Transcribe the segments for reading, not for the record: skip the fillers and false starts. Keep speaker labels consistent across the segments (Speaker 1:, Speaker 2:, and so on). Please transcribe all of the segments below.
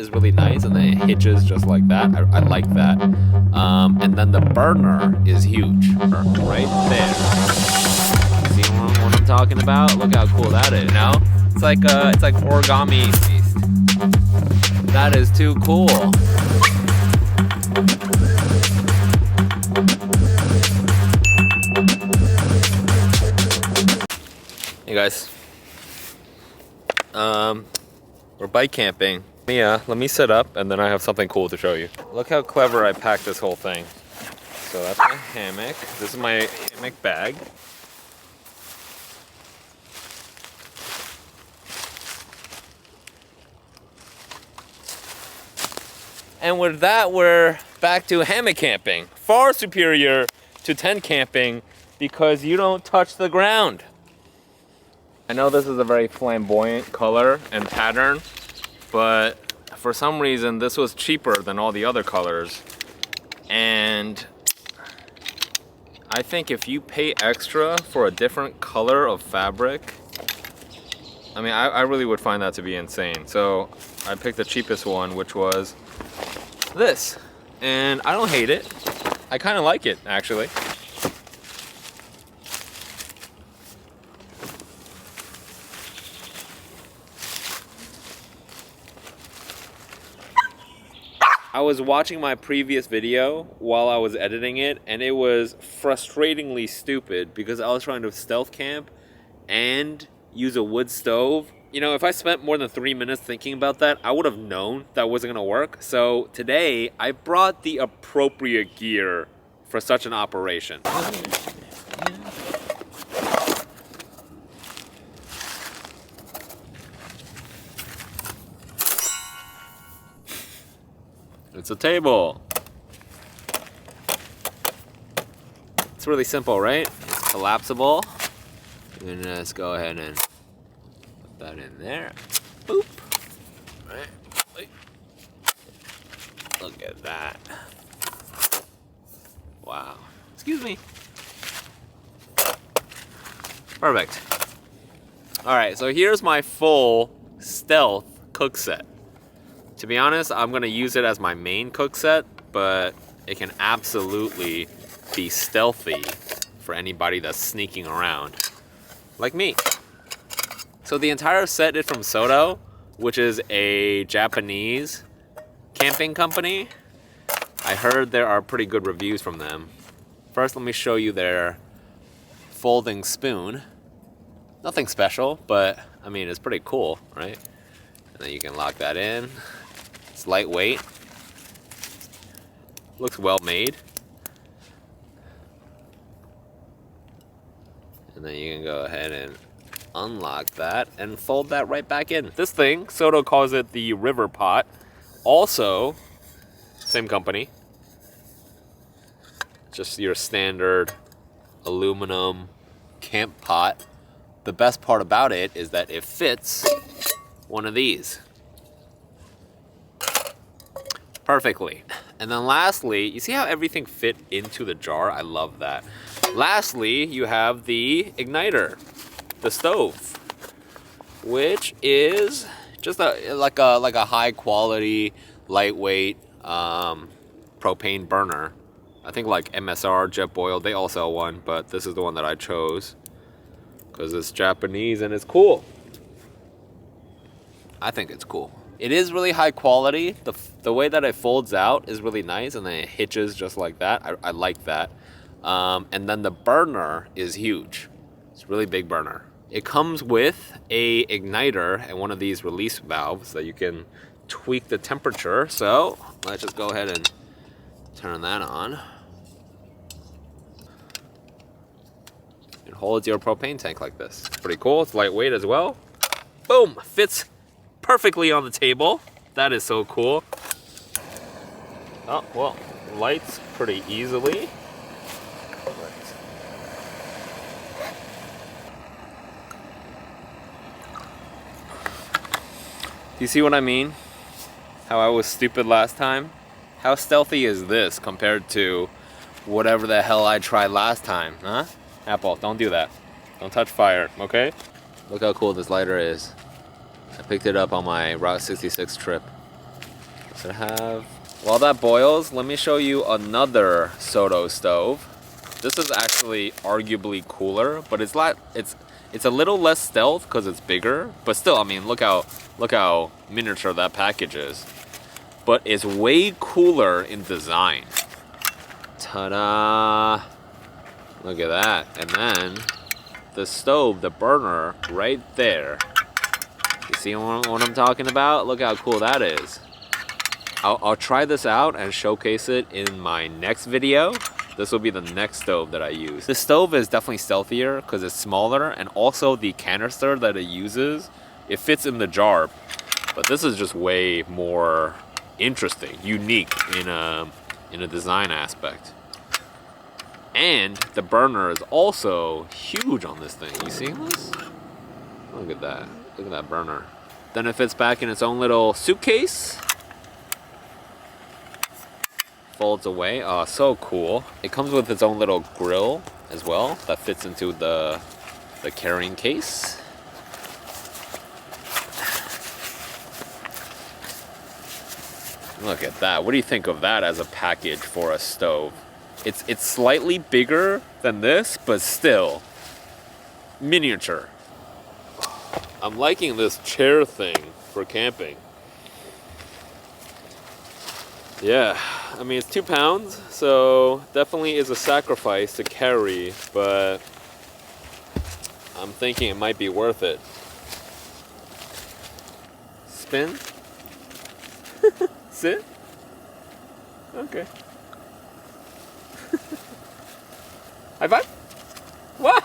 Speaker 1: is really nice, and then it hitches just like that. I like that. And then the burner is huge, right there. See what I'm talking about? Look how cool that is. You know, it's like origami based. That is too cool. Hey guys, we're bike camping. Let me set up, and then I have something cool to show you. Look how clever I packed this whole thing. So that's my hammock. This is my hammock bag. And with that, we're back to hammock camping. Far superior to tent camping because you don't touch the ground. I know this is a very flamboyant color and pattern, but for some reason this was cheaper than all the other colors. And I think if you pay extra for a different color of fabric, I mean, I really would find that to be insane. So I picked the cheapest one, which was this. And I don't hate it. I kind of like it, actually. I was watching my previous video while I was editing it, and it was frustratingly stupid because I was trying to stealth camp and use a wood stove. You know, if I spent more than 3 minutes thinking about that, I would have known that wasn't gonna work. So today, I brought the appropriate gear for such an operation. It's a table. It's really simple, right? It's collapsible. You can just go ahead and put that in there. Boop. Right. Look at that. Wow. Excuse me. Perfect. Alright, so here's my full stealth cook set. To be honest, I'm gonna use it as my main cook set, but it can absolutely be stealthy for anybody that's sneaking around, like me. So the entire set is from Soto, which is a Japanese camping company. I heard there are pretty good reviews from them. First, let me show you their folding spoon. Nothing special, but I mean, it's pretty cool, right? And then you can lock that in. It's lightweight. Looks well made. And then you can go ahead and unlock that and fold that right back in. This thing, Soto calls it the river pot. Also, same company. Just your standard aluminum camp pot. The best part about it is that it fits one of these perfectly. And then lastly, you see how everything fit into the jar? I love that. Lastly, you have the igniter, the stove, which is just like a high quality, lightweight propane burner. I think like MSR, Jetboil, they all sell one, but this is the one that I chose because it's Japanese and it's cool. I think it's cool. It is really high quality. The way that it folds out is really nice, and then it hitches just like that. I like that. And then the burner is huge. It's a really big burner. It comes with a igniter and one of these release valves that you can tweak the temperature. So let's just go ahead and turn that on. It holds your propane tank like this. It's pretty cool. It's lightweight as well. Boom! Fits perfectly on the table. That is so cool. Oh, well, lights pretty easily. Do you see what I mean? How I was stupid last time? How stealthy is this compared to whatever the hell I tried last time, huh? Apple, don't do that. Don't touch fire, okay? Look how cool this lighter is. I picked it up on my Route 66 trip. So I have, while that boils, let me show you another Soto stove. This is actually arguably cooler, but it's a little less stealth because it's bigger. But still, I mean, look how miniature that package is. But it's way cooler in design. Ta-da! Look at that. And then the stove, the burner, right there. You see what I'm talking about? Look how cool that is. I'll try this out and showcase it in my next video. This will be the next stove that I use. The stove is definitely stealthier because it's smaller, and also the canister that it uses, it fits in the jar. But this is just way more interesting, unique in a design aspect. And the burner is also huge on this thing. You see this? Look at that. Look at that burner. Then it fits back in its own little suitcase. Folds away. Oh, so cool. It comes with its own little grill as well that fits into the carrying case. Look at that. What do you think of that as a package for a stove? It's slightly bigger than this, but still miniature. I'm liking this chair thing for camping. Yeah, I mean, it's 2 pounds, so definitely is a sacrifice to carry, but I'm thinking it might be worth it. Spin? Sit? Okay. High five? What?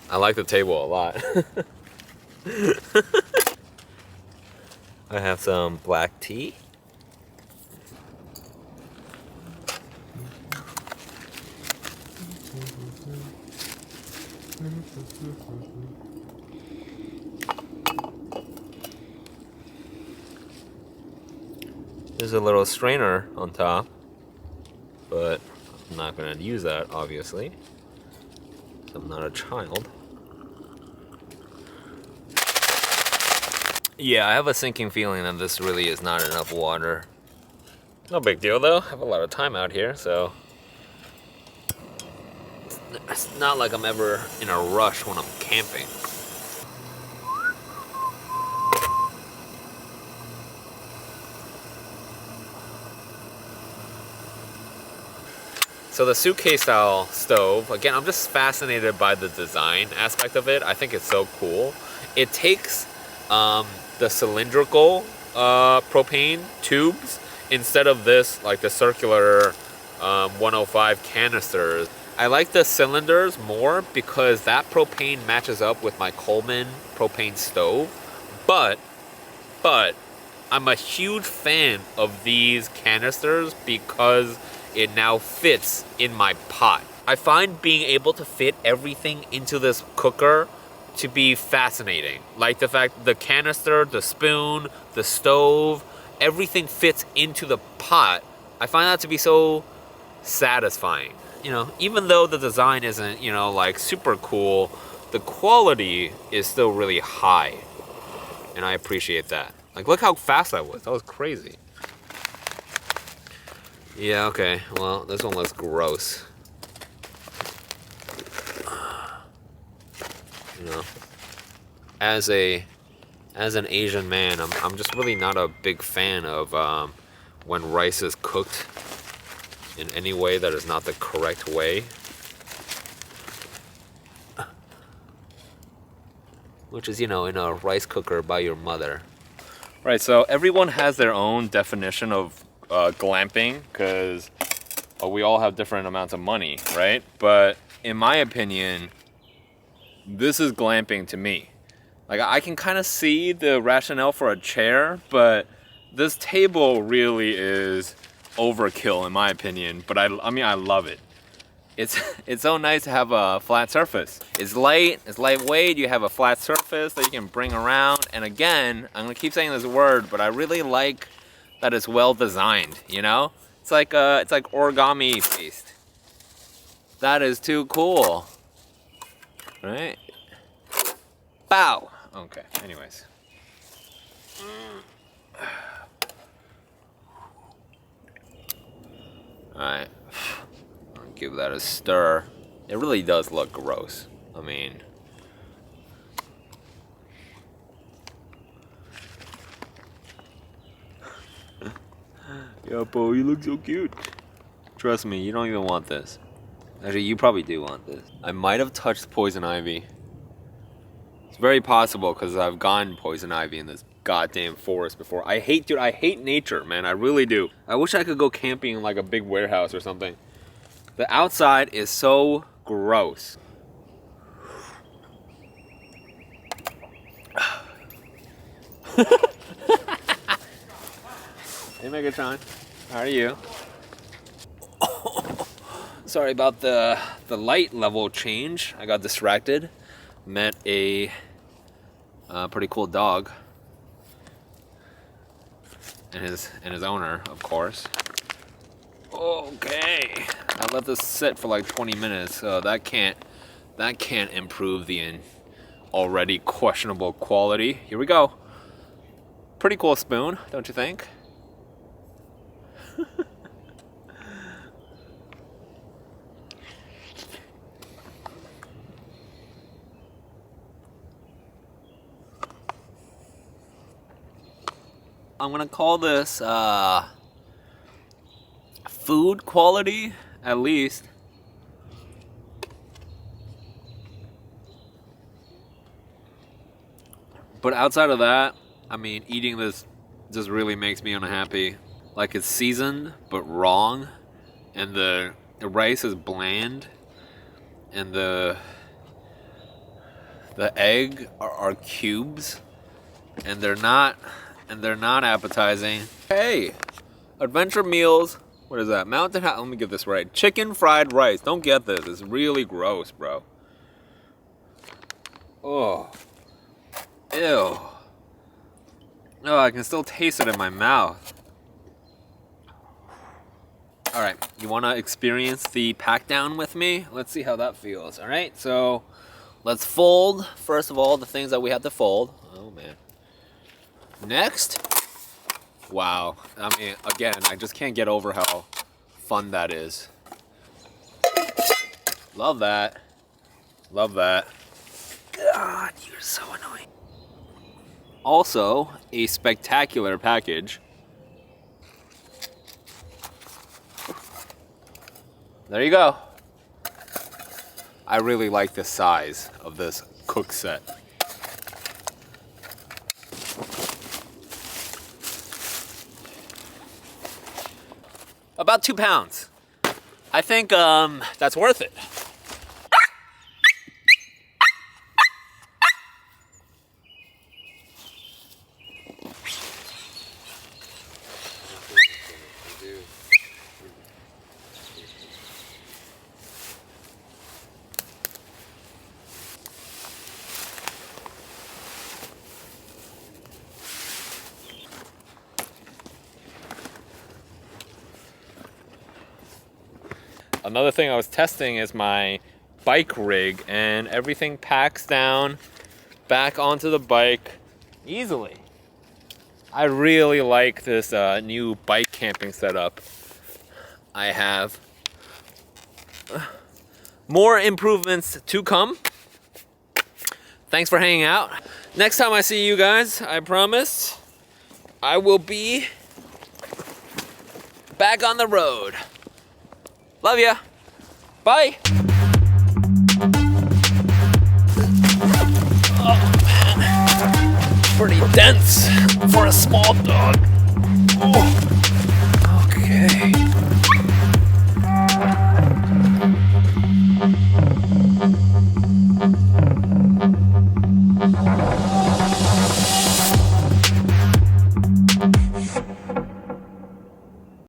Speaker 1: I like the table a lot. I have some black tea. There's a little strainer on top, but I'm not going to use that, obviously. I'm not a child. Yeah, I have a sinking feeling that this really is not enough water. No big deal though, I have a lot of time out here, so it's not like I'm ever in a rush when I'm camping. So the suitcase style stove, again, I'm just fascinated by the design aspect of it. I think it's so cool. It takes the cylindrical propane tubes instead of this, like the circular 105 canisters. I like the cylinders more because that propane matches up with my Coleman propane stove. But I'm a huge fan of these canisters because it now fits in my pot. I find being able to fit everything into this cooker to be fascinating. Like the fact the canister, the spoon, the stove, everything fits into the pot. I find that to be so satisfying. You know, even though the design isn't, you know, like super cool, the quality is still really high. And I appreciate that. Like, look how fast I was. That was crazy. Yeah, okay. Well, this one looks gross. You know, as an Asian man, I'm just really not a big fan of when rice is cooked in any way that is not the correct way. Which is, you know, in a rice cooker by your mother. Right, so everyone has their own definition of glamping because we all have different amounts of money, right? But in my opinion, this is glamping to me. Like, I can kind of see the rationale for a chair, but this table really is overkill in my opinion. But I mean, I love it. It's so nice to have a flat surface. It's light, it's lightweight, you have a flat surface that you can bring around. And again, I'm gonna keep saying this word, but I really like that it's well designed, you know? It's like origami based. That is too cool. Right? Bow! Okay, anyways. Alright, I'll give that a stir. It really does look gross. I mean, yo, Bo, you look so cute. Trust me, you don't even want this. Actually, you probably do want this. I might have touched poison ivy. It's very possible because I've gotten poison ivy in this goddamn forest before. I hate nature, man. I really do. I wish I could go camping in like a big warehouse or something. The outside is so gross. Hey Megatron, how are you? Sorry about the light level change. I got distracted. Met a pretty cool dog. And his owner, of course. Okay, I let this sit for like 20 minutes, so that can't improve the already questionable quality. Here we go. Pretty cool spoon, don't you think? I'm gonna call this food quality, at least. But outside of that, I mean, eating this just really makes me unhappy. Like, it's seasoned, but wrong. And the rice is bland. And the egg are cubes. And they're not appetizing. Hey, Adventure Meals. What is that? Mountain House. Let me get this right. Chicken fried rice. Don't get this. It's really gross, bro. Oh. Ew. Oh, I can still taste it in my mouth. Alright, you want to experience the pack down with me? Let's see how that feels. Alright, so let's fold, first of all, the things that we have to fold. Oh, man. Next. Wow. I mean, again, I just can't get over how fun that is. Love that. Love that. God, you're so annoying. Also, a spectacular package. There you go. I really like the size of this cook set. About 2 pounds. I think that's worth it. Another thing I was testing is my bike rig, and everything packs down back onto the bike easily. I really like this new bike camping setup I have. More improvements to come. Thanks for hanging out. Next time I see you guys, I promise, I will be back on the road. Love ya. Bye. Oh, man. Pretty dense for a small dog. Oh. Okay.